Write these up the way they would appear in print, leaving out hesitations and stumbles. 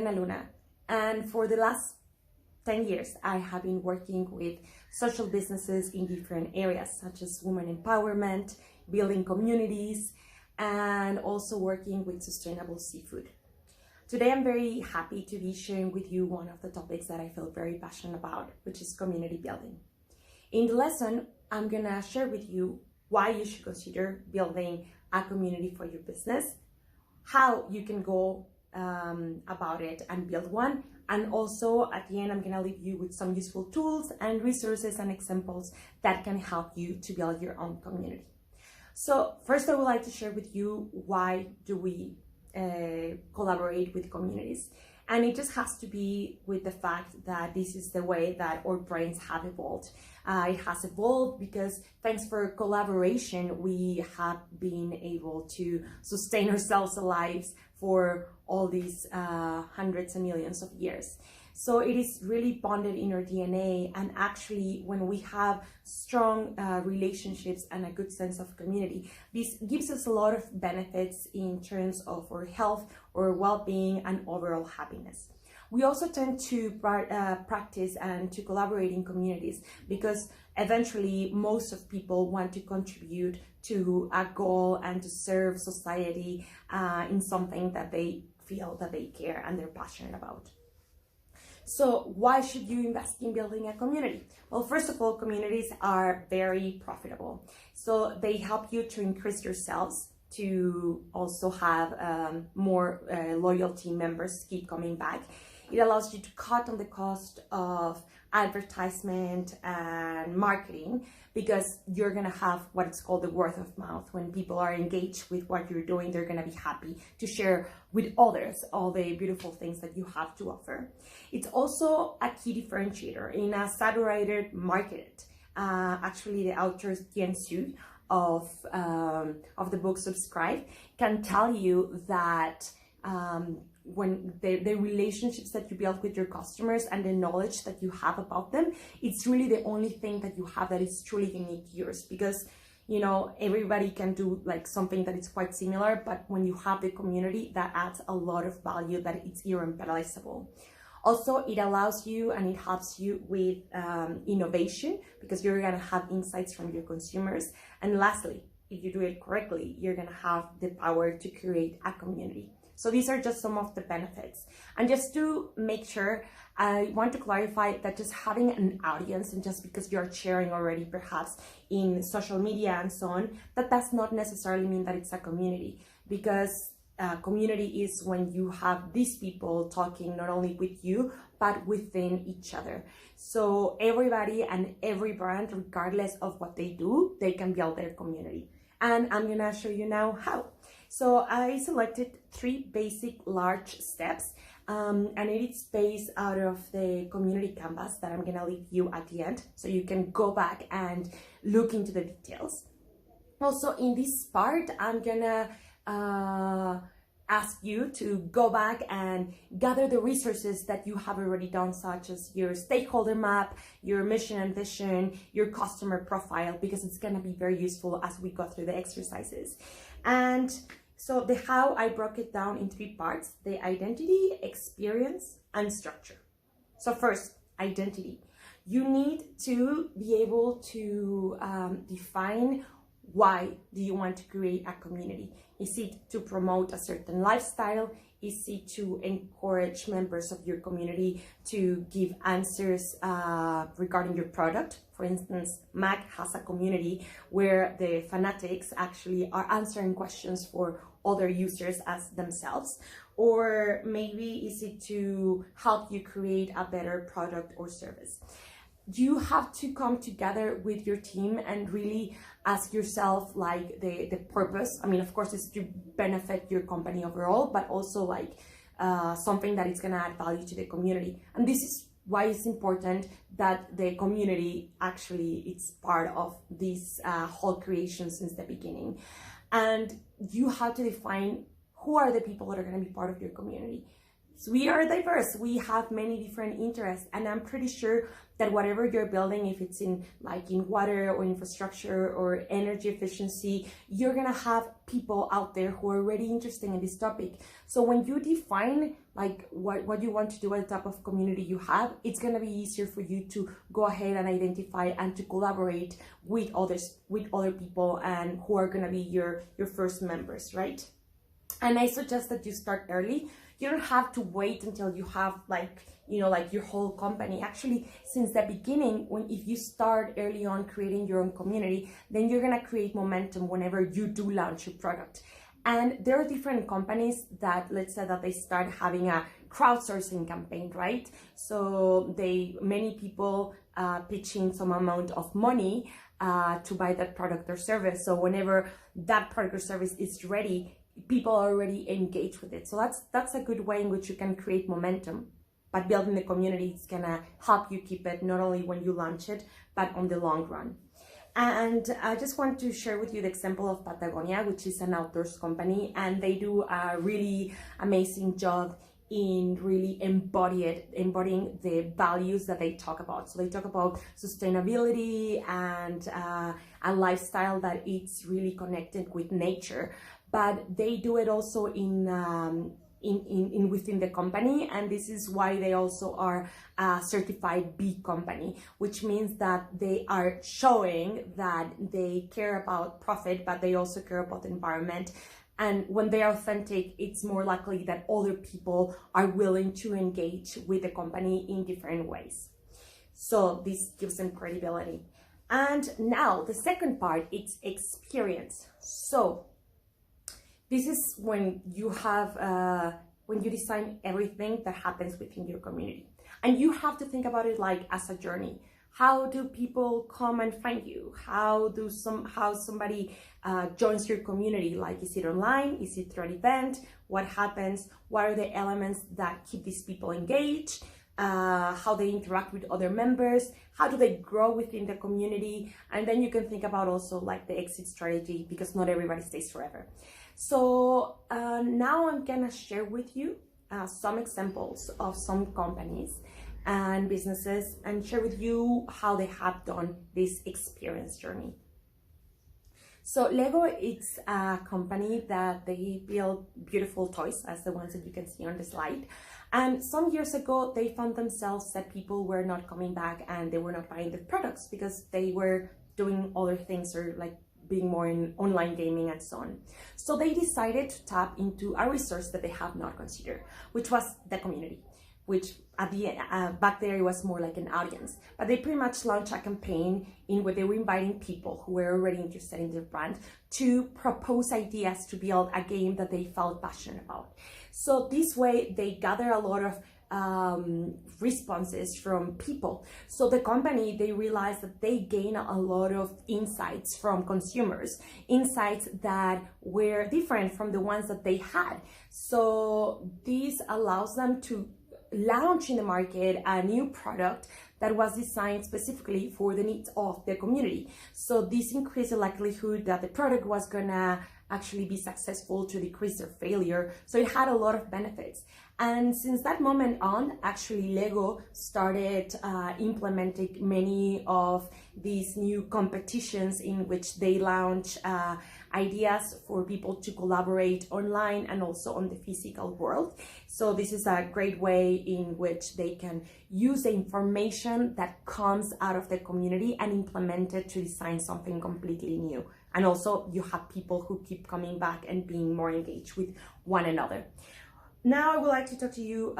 Lorena Luna, and for the last 10 years, I have been working with social businesses in different areas, such as women empowerment, building communities, and also working with sustainable seafood. Today, I'm very happy to be sharing with you one of the topics that I feel very passionate about, which is community building. In the lesson, I'm gonna share with you why you should consider building a community for your business, how you can go about it and build one, and also at the end I'm gonna leave you with some useful tools and resources and examples that can help you to build your own community. So first, I would like to share with you why do we collaborate with communities, and it just has to be with the fact that this is the way that our brains have evolved. It has evolved because thanks for collaboration, we have been able to sustain ourselves alive for all these hundreds and millions of years. So it is really bonded in our DNA, and actually when we have strong relationships and a good sense of community, this gives us a lot of benefits in terms of our health, our well-being, and overall happiness. We also tend to practice and to collaborate in communities because eventually most of people want to contribute to a goal and to serve society in something that they feel that they care and they're passionate about. So why should you invest in building a community? Well, first of all, communities are very profitable. So they help you to increase your sales, to also have more loyalty members keep coming back. It allows you to cut on the cost of advertisement and marketing because you're gonna have what's called the word of mouth. When people are engaged with what you're doing, they're gonna be happy to share with others all the beautiful things that you have to offer. It's also a key differentiator in a saturated market. Actually, the author Tien Su of the book Subscribe can tell you that when the relationships that you build with your customers and the knowledge that you have about them, it's really the only thing that you have that is truly unique to yours, because you know everybody can do like something that is quite similar, but when you have the community, that adds a lot of value that it's irreplaceable. Also, it allows you and it helps you with innovation because you're gonna have insights from your consumers. And lastly, if you do it correctly, you're gonna have the power to create a community. So these are just some of the benefits. And just to make sure, I want to clarify that just having an audience and just because you're sharing already perhaps in social media and so on, that does not necessarily mean that it's a community, because community is when you have these people talking not only with you, but within each other. So everybody and every brand, regardless of what they do, they can build their community. And I'm gonna show you now how. So I selected 3 basic large steps, and it is based out of the community canvas that I'm gonna leave you at the end, so you can go back and look into the details. Also, in this part, I'm gonna ask you to go back and gather the resources that you have already done, such as your stakeholder map, your mission and vision, your customer profile, because it's gonna be very useful as we go through the exercises. And so the how, I broke it down in 3 parts: the identity, experience, and structure. So first, identity. You need to be able to define why do you want to create a community. Is it to promote a certain lifestyle? Is it to encourage members of your community to give answers regarding your product? For instance, Mac has a community where the fanatics actually are answering questions for other users as themselves. Or maybe is it to help you create a better product or service? You have to come together with your team and really ask yourself like the purpose. I mean, of course, it's to benefit your company overall, but also like something that is gonna add value to the community. And this is why it's important that the community actually it's part of this whole creation since the beginning. And you have to define who are the people that are gonna be part of your community. So we are diverse. We have many different interests, and I'm pretty sure that whatever you're building, if it's in water or infrastructure or energy efficiency, you're gonna have people out there who are already interested in this topic. So when you define what you want to do at the type of community you have, it's gonna be easier for you to go ahead and identify and to collaborate with other people and who are gonna be your first members, right? And I suggest that you start early. You don't have to wait until you have your whole company. Actually, since the beginning, if you start early on creating your own community, then you're gonna create momentum whenever you do launch your product. And there are different companies that, let's say that they start having a crowdsourcing campaign, right? So many people pitch in some amount of money to buy that product or service. So whenever that product or service is ready, people are already engaged with it. So that's a good way in which you can create momentum. But building the community is gonna help you keep it not only when you launch it, but on the long run. And I just want to share with you the example of Patagonia, which is an outdoors company, and they do a really amazing job in really embodying the values that they talk about. So they talk about sustainability and a lifestyle that it's really connected with nature. But they do it also within the company, and this is why they also are a certified B company, which means that they are showing that they care about profit, but they also care about the environment. And when they are authentic, it's more likely that other people are willing to engage with the company in different ways. So this gives them credibility. And now the second part, it's experience. So this is when you have when you design everything that happens within your community, and you have to think about it as a journey. How do people come and find you? How somebody joins your community? Is it online? Is it through an event? What happens? What are the elements that keep these people engaged? How they interact with other members? How do they grow within the community? And then you can think about also the exit strategy, because not everybody stays forever. So now I'm gonna share with you some examples of some companies and businesses and share with you how they have done this experience journey. So Lego, it's a company that they build beautiful toys, as the ones that you can see on the slide. And some years ago, they found themselves that people were not coming back and they were not buying the products because they were doing other things or being more in online gaming and so on. So they decided to tap into a resource that they have not considered, which was the community, which at the back there it was more like an audience. But they pretty much launched a campaign in where they were inviting people who were already interested in their brand to propose ideas to build a game that they felt passionate about. So this way they gather a lot of responses from people. So the company, they realized that they gain a lot of insights from consumers, insights that were different from the ones that they had. So this allows them to launch in the market a new product that was designed specifically for the needs of the community. So this increased the likelihood that the product was gonna actually be successful, to decrease their failure. So it had a lot of benefits. And since that moment on, actually Lego started implementing many of these new competitions in which they launch ideas for people to collaborate online and also on the physical world. So this is a great way in which they can use the information that comes out of the community and implement it to design something completely new. And also you have people who keep coming back and being more engaged with one another. Now I would like to talk to you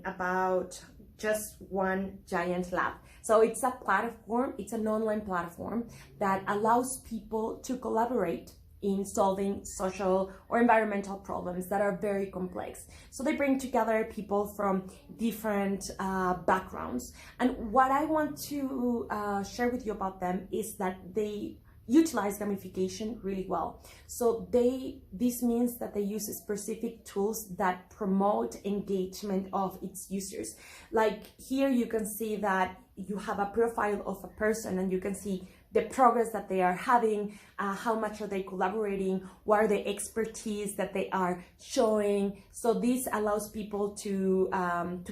about Just One Giant Lab. So it's a platform, it's an online platform that allows people to collaborate in solving social or environmental problems that are very complex. So they bring together people from different backgrounds. And what I want to share with you about them is that they utilize gamification really well. So this means that they use specific tools that promote engagement of its users. Like here you can see that you have a profile of a person and you can see the progress that they are having, how much are they collaborating, what are the expertise that they are showing. So this allows people to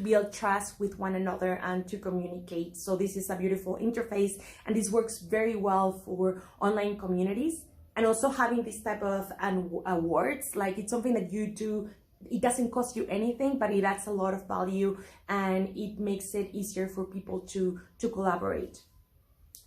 build trust with one another and to communicate. So this is a beautiful interface, and this works very well for online communities. And also having this type of awards, like it's something that you do, it doesn't cost you anything, but it adds a lot of value and it makes it easier for people to collaborate.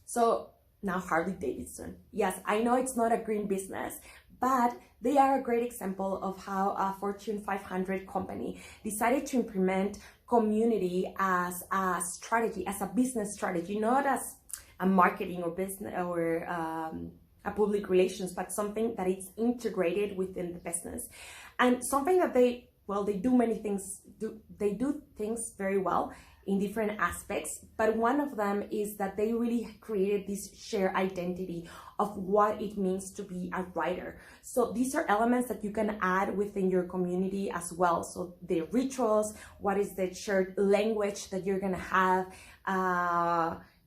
So now Harley Davidson. Yes, I know it's not a green business, but they are a great example of how a Fortune 500 company decided to implement community as a strategy, as a business strategy, not as a marketing or business or a public relations, but something that is integrated within the business. And something that they do many things, they do things very well in different aspects, but one of them is that they really created this shared identity of what it means to be a writer. So these are elements that you can add within your community as well. So the rituals, what is the shared language that you're gonna have,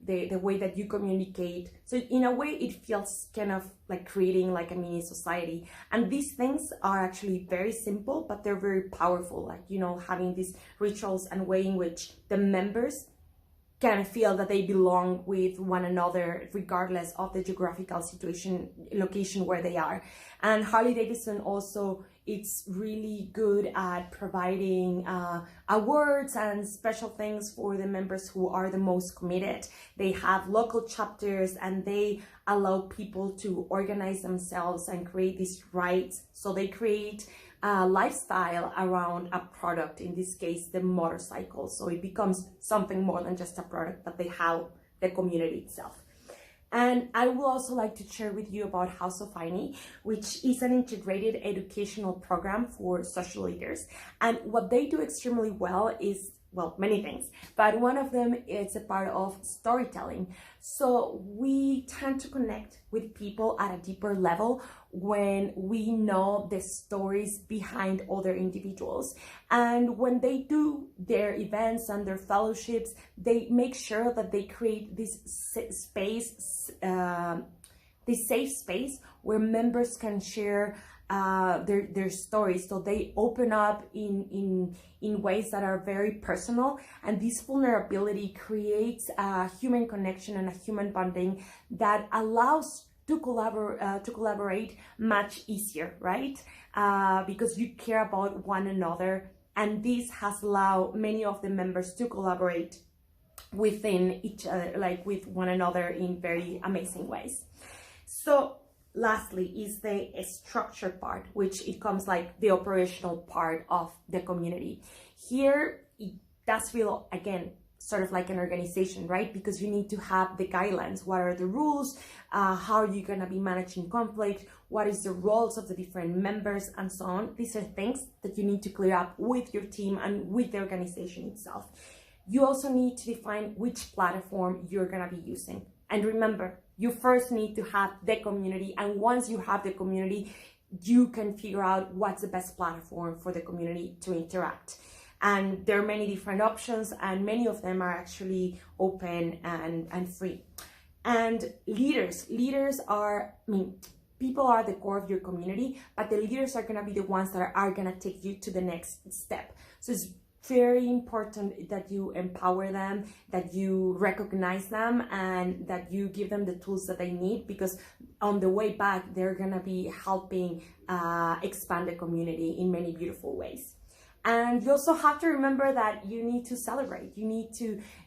the way that you communicate. So in a way, it feels kind of like creating like a mini society. And these things are actually very simple, but they're very powerful. Like, you know, having these rituals and way in which the members can feel that they belong with one another, regardless of the geographical location where they are. And Harley Davidson also, it's really good at providing awards and special things for the members who are the most committed. They have local chapters and they allow people to organize themselves and create these rights. So they create a lifestyle around a product, in this case, the motorcycle. So it becomes something more than just a product, but they have the community itself. And I would also like to share with you about House of Offi, which is an integrated educational program for social leaders. And what they do extremely well is, well, many things, but one of them is a part of storytelling. So we tend to connect with people at a deeper level when we know the stories behind other individuals. And when they do their events and their fellowships, they make sure that they create this space, this safe space where members can share their stories. So they open up in ways that are very personal, and this vulnerability creates a human connection and a human bonding that allows to collaborate much easier, right? Because you care about one another, and this has allowed many of the members to collaborate within each other, like with one another, in very amazing ways. So lastly is the structured part, which it comes like the operational part of the community. Here it does feel, again, sort of like an organization, right? Because you need to have the guidelines. What are the rules? How are you gonna be managing conflict? What is the roles of the different members, and so on? These are things that you need to clear up with your team and with the organization itself. You also need to define which platform you're gonna be using. And remember, you first need to have the community, and once you have the community, you can figure out what's the best platform for the community to interact. And there are many different options, and many of them are actually open and free. And leaders are, people are the core of your community, but the leaders are gonna be the ones that are gonna take you to the next step. So it's very important that you empower them, that you recognize them, and that you give them the tools that they need, because on the way back, they're gonna be helping expand the community in many beautiful ways. And you also have to remember that you need to celebrate.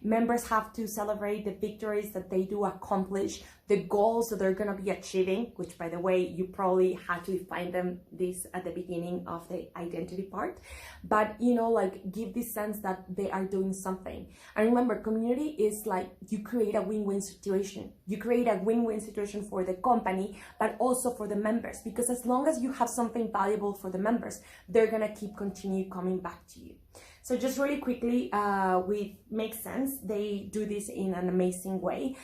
Members have to celebrate the victories that they do accomplish, the goals that they're gonna be achieving, which, by the way, you probably had to define this at the beginning of the identity part. But, like, give this sense that they are doing something. And remember, community is like, you create a win-win situation. You create a win-win situation for the company, but also for the members, because as long as you have something valuable for the members, they're gonna continue coming back to you. So just really quickly, with Make Sense, they do this in an amazing way.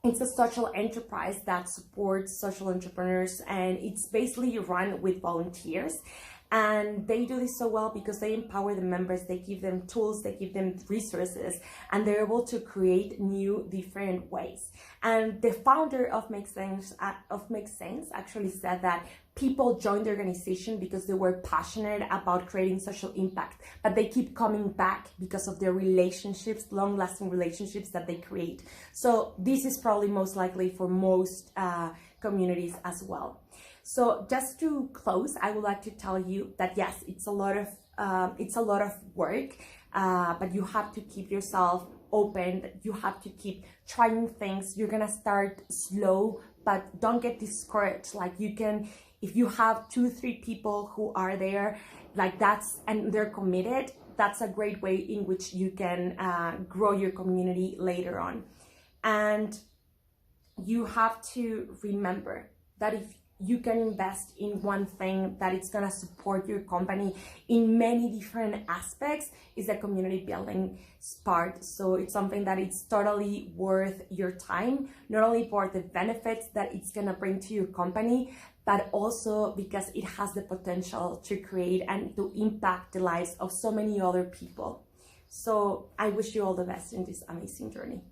It's a social enterprise that supports social entrepreneurs, and it's basically run with volunteers. And they do this so well because they empower the members, they give them tools, they give them resources, and they're able to create new, different ways. And the founder of Make Sense actually said that people join the organization because they were passionate about creating social impact, but they keep coming back because of their relationships, long-lasting relationships that they create. So this is probably most likely for most communities as well. So just to close, I would like to tell you that yes, it's a lot of work, but you have to keep yourself open. You have to keep trying things. You're gonna start slow, but don't get discouraged. Like, you can, if you have 2-3 people who are there, like and they're committed, that's a great way in which you can grow your community later on. And you have to remember that if you can invest in one thing that it's gonna support your company in many different aspects, is the community building part. So it's something that it's totally worth your time, not only for the benefits that it's gonna bring to your company, but also because it has the potential to create and to impact the lives of so many other people. So I wish you all the best in this amazing journey.